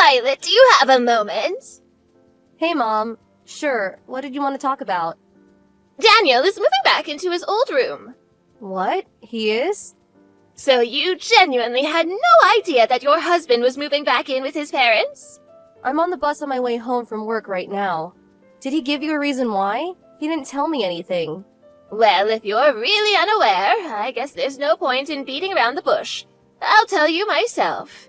Violet, do you have a moment? Hey, Mom. Sure, what did you want to talk about? Daniel is moving back into his old room. What? He is? So you genuinely had no idea that your husband was moving back in with his parents? I'm on the bus on my way home from work right now. Did he give you a reason why? He didn't tell me anything. Well, if you're really unaware, I guess there's no point in beating around the bush. I'll tell you myself.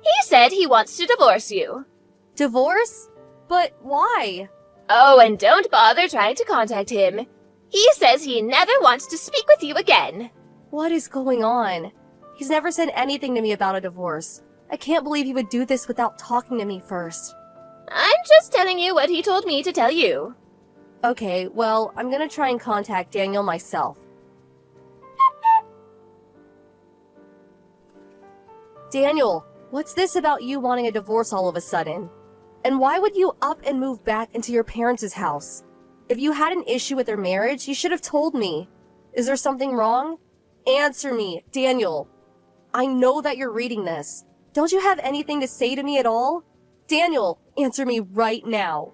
He said he wants to divorce you. Divorce? But why? Oh, and don't bother trying to contact him. He says he never wants to speak with you again. What is going on? He's never said anything to me about a divorce. I can't believe he would do this without talking to me first. I'm just telling you what he told me to tell you. Okay, well, I'm gonna try and contact Daniel myself. Daniel, what's this about you wanting a divorce all of a sudden? And why would you up and move back into your parents' house? If you had an issue with their marriage, you should have told me. Is there something wrong? Answer me, Daniel. I know that you're reading this. Don't you have anything to say to me at all? Daniel, answer me right now.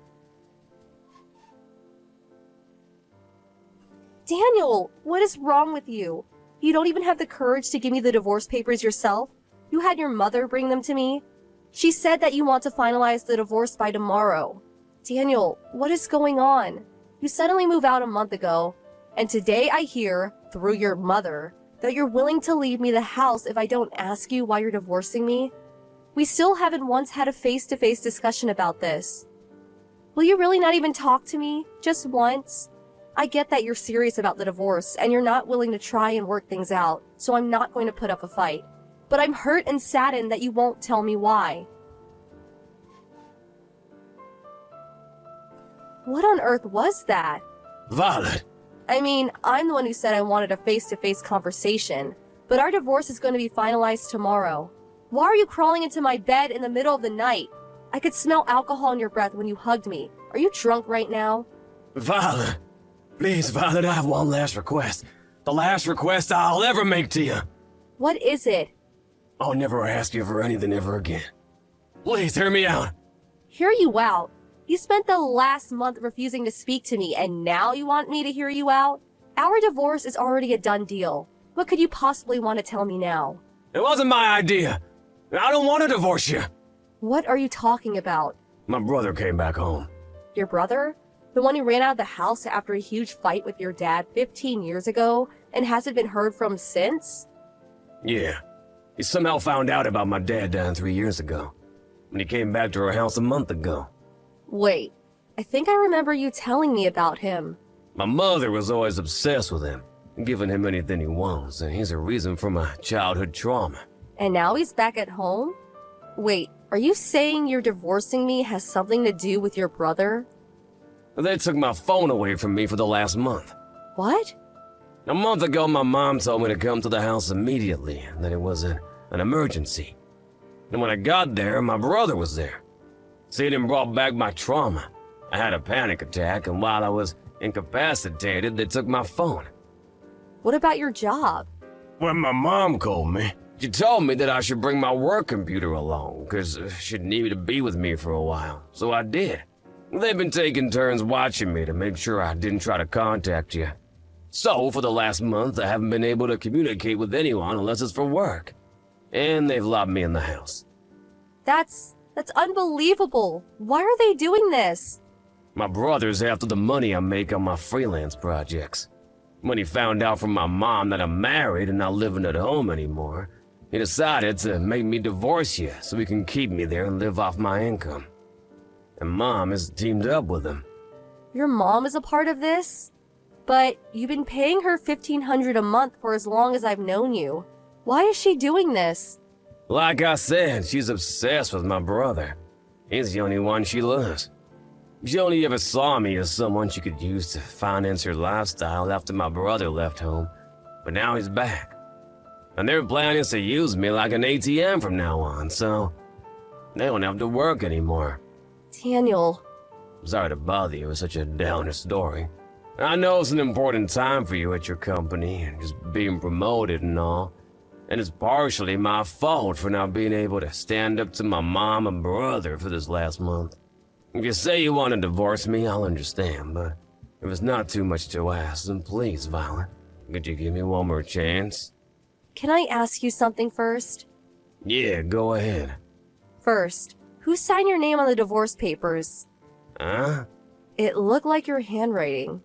Daniel, what is wrong with you? You don't even have the courage to give me the divorce papers yourself? You had your mother bring them to me? She said that you want to finalize the divorce by tomorrow. Daniel, what is going on? You suddenly moved out a month ago, and today I hear, through your mother, that you're willing to leave me the house if I don't ask you why you're divorcing me? We still haven't once had a face-to-face discussion about this. Will you really not even talk to me? Just once? I get that you're serious about the divorce and you're not willing to try and work things out, so I'm not going to put up a fight. But I'm hurt and saddened that you won't tell me why. What on earth was that? Violet! I mean, I'm the one who said I wanted a face-to-face conversation, but our divorce is going to be finalized tomorrow. Why are you crawling into my bed in the middle of the night? I could smell alcohol in your breath when you hugged me. Are you drunk right now? Violet! Please, Violet, I have one last request. The last request I'll ever make to you. What is it? I'll never ask you for anything ever again. Please, hear me out. Hear you out? You spent the last month refusing to speak to me, and now you want me to hear you out? Our divorce is already a done deal. What could you possibly want to tell me now? It wasn't my idea. I don't want to divorce you. What are you talking about? My brother came back home. Your brother? The one who ran out of the house after a huge fight with your dad 15 years ago and hasn't been heard from since? Yeah. He somehow found out about my dad dying 3 years ago. When he came back to our house a month ago. Wait, I think I remember you telling me about him. My mother was always obsessed with him, giving him anything he wants, and he's a reason for my childhood trauma. And now he's back at home? Wait, are you saying you're divorcing me has something to do with your brother? They took my phone away from me for the last month. What? A month ago, my mom told me to come to the house immediately, and that it was an emergency. And when I got there, my brother was there. Seeing him brought back my trauma. I had a panic attack, and while I was incapacitated, they took my phone. What about your job? When my mom called me, she told me that I should bring my work computer along, because she'd need me to be with me for a while, so I did. They've been taking turns watching me to make sure I didn't try to contact you. So, for the last month, I haven't been able to communicate with anyone unless it's for work. And they've locked me in the house. That's unbelievable. Why are they doing this? My brother's after the money I make on my freelance projects. When he found out from my mom that I'm married and not living at home anymore, he decided to make me divorce you so he can keep me there and live off my income. And Mom has teamed up with him. Your mom is a part of this? But you've been paying her $1,500 a month for as long as I've known you. Why is she doing this? Like I said, she's obsessed with my brother. He's the only one she loves. She only ever saw me as someone she could use to finance her lifestyle after my brother left home. But now he's back. And their plan is to use me like an ATM from now on, so they don't have to work anymore. Daniel. Sorry to bother you with such a downer story. I know it's an important time for you at your company, and just being promoted and all. And it's partially my fault for not being able to stand up to my mom and brother for this last month. If you say you want to divorce me, I'll understand, but if it's not too much to ask, then please, Violet, could you give me one more chance? Can I ask you something first? Yeah, go ahead. First, who signed your name on the divorce papers? Huh? It looked like your handwriting.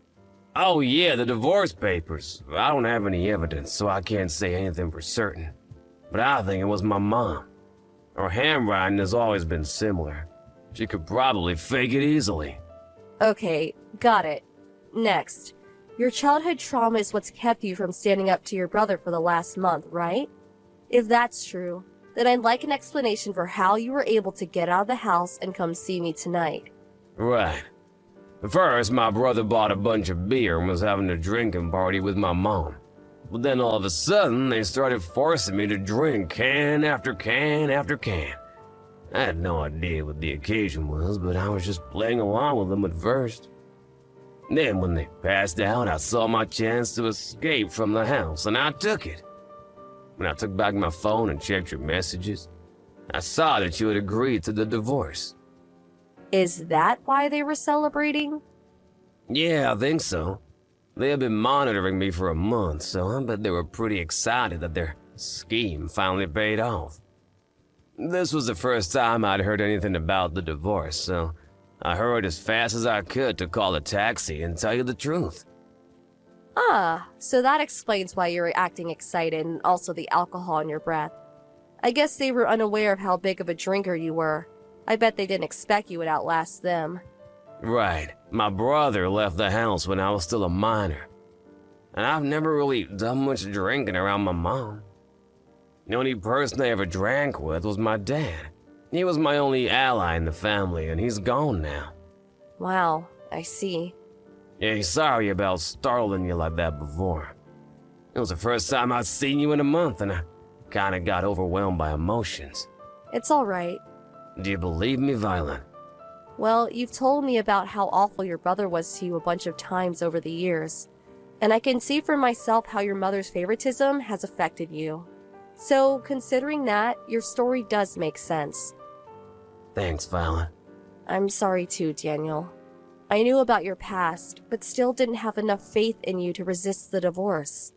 Oh yeah, the divorce papers. I don't have any evidence, so I can't say anything for certain. But I think it was my mom. Her handwriting has always been similar. She could probably fake it easily. Okay, got it. Next, your childhood trauma is what's kept you from standing up to your brother for the last month, right? If that's true, then I'd like an explanation for how you were able to get out of the house and come see me tonight. Right. First, my brother bought a bunch of beer and was having a drinking party with my mom. But then all of a sudden, they started forcing me to drink can after can after can. I had no idea what the occasion was, but I was just playing along with them at first. Then when they passed out, I saw my chance to escape from the house, and I took it. When I took back my phone and checked your messages, I saw that you had agreed to the divorce. Is that why they were celebrating? Yeah, I think so. They had been monitoring me for a month, so I bet they were pretty excited that their scheme finally paid off. This was the first time I'd heard anything about the divorce, so I hurried as fast as I could to call a taxi and tell you the truth. Ah, so that explains why you were acting excited and also the alcohol in your breath. I guess they were unaware of how big of a drinker you were. I bet they didn't expect you would outlast them. Right. My brother left the house when I was still a minor. And I've never really done much drinking around my mom. The only person I ever drank with was my dad. He was my only ally in the family, and he's gone now. Wow, I see. Yeah, sorry about startling you like that before. It was the first time I'd seen you in a month, and I kinda got overwhelmed by emotions. It's alright. Do you believe me, Violet? Well, you've told me about how awful your brother was to you a bunch of times over the years, and I can see for myself how your mother's favoritism has affected you. So, considering that, your story does make sense. Thanks, Violet. I'm sorry too, Daniel. I knew about your past, but still didn't have enough faith in you to resist the divorce.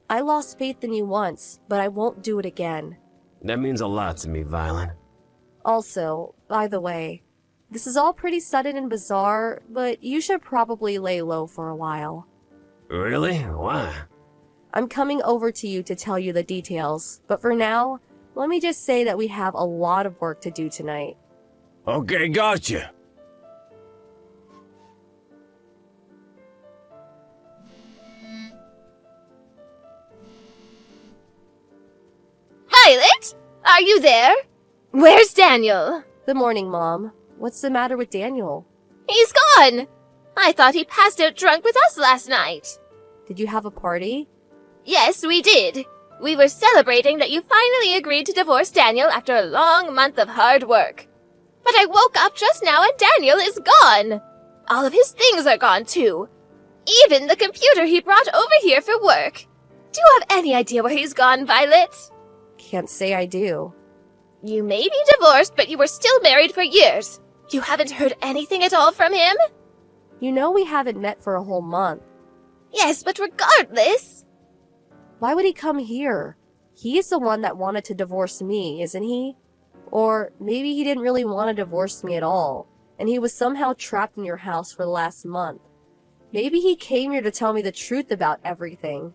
I lost faith in you once, but I won't do it again. That means a lot to me, Violet. Also, by the way, this is all pretty sudden and bizarre, but you should probably lay low for a while. Really? Why? I'm coming over to you to tell you the details, but for now, let me just say that we have a lot of work to do tonight. Okay, gotcha. Violet? Are you there? Where's Daniel? Good morning, Mom. What's the matter with Daniel? He's gone! I thought he passed out drunk with us last night. Did you have a party? Yes, we did. We were celebrating that you finally agreed to divorce Daniel after a long month of hard work. But I woke up just now and Daniel is gone. All of his things are gone too. Even the computer he brought over here for work. Do you have any idea where he's gone, Violet? Can't say I do. You may be divorced, but you were still married for years. You haven't heard anything at all from him? You know we haven't met for a whole month. Yes, but regardless. Why would he come here? He's the one that wanted to divorce me, isn't he? Or maybe he didn't really want to divorce me at all, and he was somehow trapped in your house for the last month. Maybe he came here to tell me the truth about everything.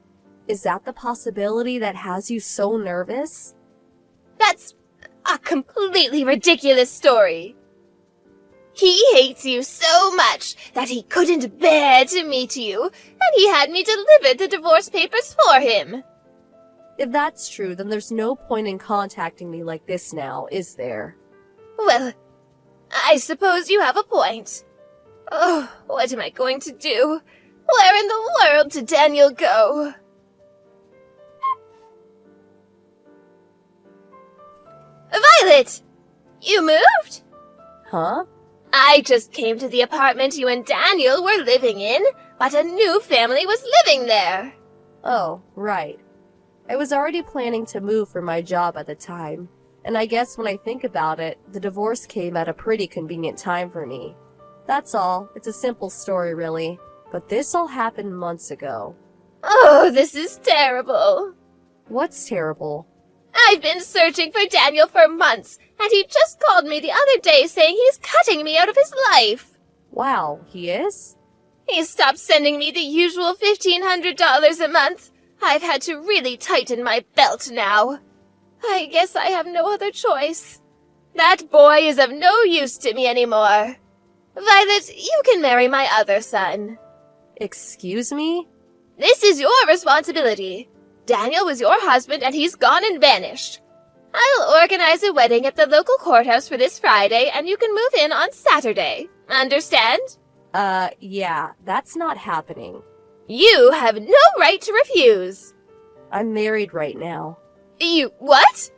Is that the possibility that has you so nervous? That's a completely ridiculous story. He hates you so much that he couldn't bear to meet you, and he had me deliver the divorce papers for him. If that's true, then there's no point in contacting me like this now, is there? Well, I suppose you have a point. Oh, what am I going to do? Where in the world did Daniel go? Violet! You moved? Huh? I just came to the apartment you and Daniel were living in, but a new family was living there. Oh, right. I was already planning to move for my job at the time, and I guess when I think about it, the divorce came at a pretty convenient time for me. That's all. It's a simple story, really. But this all happened months ago. Oh, this is terrible. What's terrible? I've been searching for Daniel for months, and he just called me the other day saying he's cutting me out of his life. Wow, he is? He stopped sending me the usual $1,500 a month. I've had to really tighten my belt now. I guess I have no other choice. That boy is of no use to me anymore. Violet, you can marry my other son. Excuse me? This is your responsibility. Daniel was your husband and he's gone and vanished. I'll organize a wedding at the local courthouse for this Friday and you can move in on Saturday. Understand? Yeah, that's not happening. You have no right to refuse. I'm married right now. You what?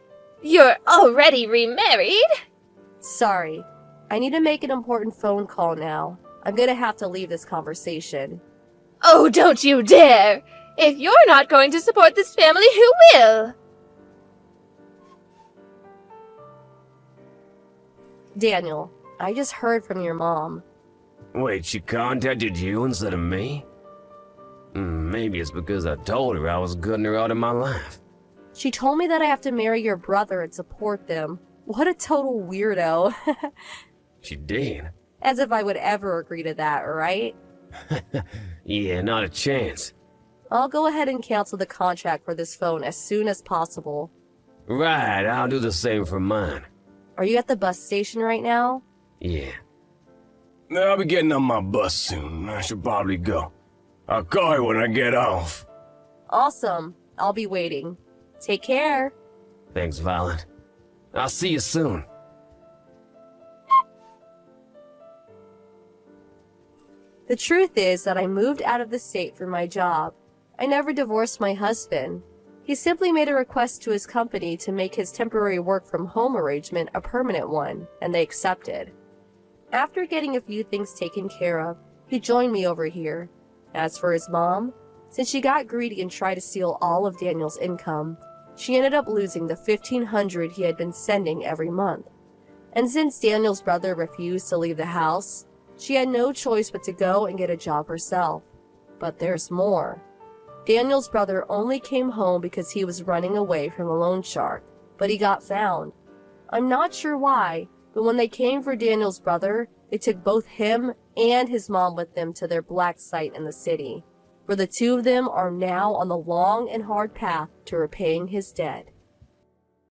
You're already remarried? Sorry. I need to make an important phone call now. I'm gonna have to leave this conversation. Oh, don't you dare! If you're not going to support this family, who will? Daniel, I just heard from your mom. Wait, she contacted you instead of me? Maybe it's because I told her I was gutting her out of my life. She told me that I have to marry your brother and support them. What a total weirdo. She did? As if I would ever agree to that, right? Yeah, not a chance. I'll go ahead and cancel the contract for this phone as soon as possible. Right, I'll do the same for mine. Are you at the bus station right now? Yeah. I'll be getting on my bus soon. I should probably go. I'll call you when I get off. Awesome. I'll be waiting. Take care. Thanks, Violet. I'll see you soon. The truth is that I moved out of the state for my job. I never divorced my husband. He simply made a request to his company to make his temporary work from home arrangement a permanent one, and they accepted. After getting a few things taken care of, he joined me over here. As for his mom, since she got greedy and tried to steal all of Daniel's income, she ended up losing the $1,500 he had been sending every month. And since Daniel's brother refused to leave the house, she had no choice but to go and get a job herself. But there's more. Daniel's brother only came home because he was running away from a loan shark, but he got found. I'm not sure why, but when they came for Daniel's brother, they took both him and his mom with them to their black site in the city, where the two of them are now on the long and hard path to repaying his debt.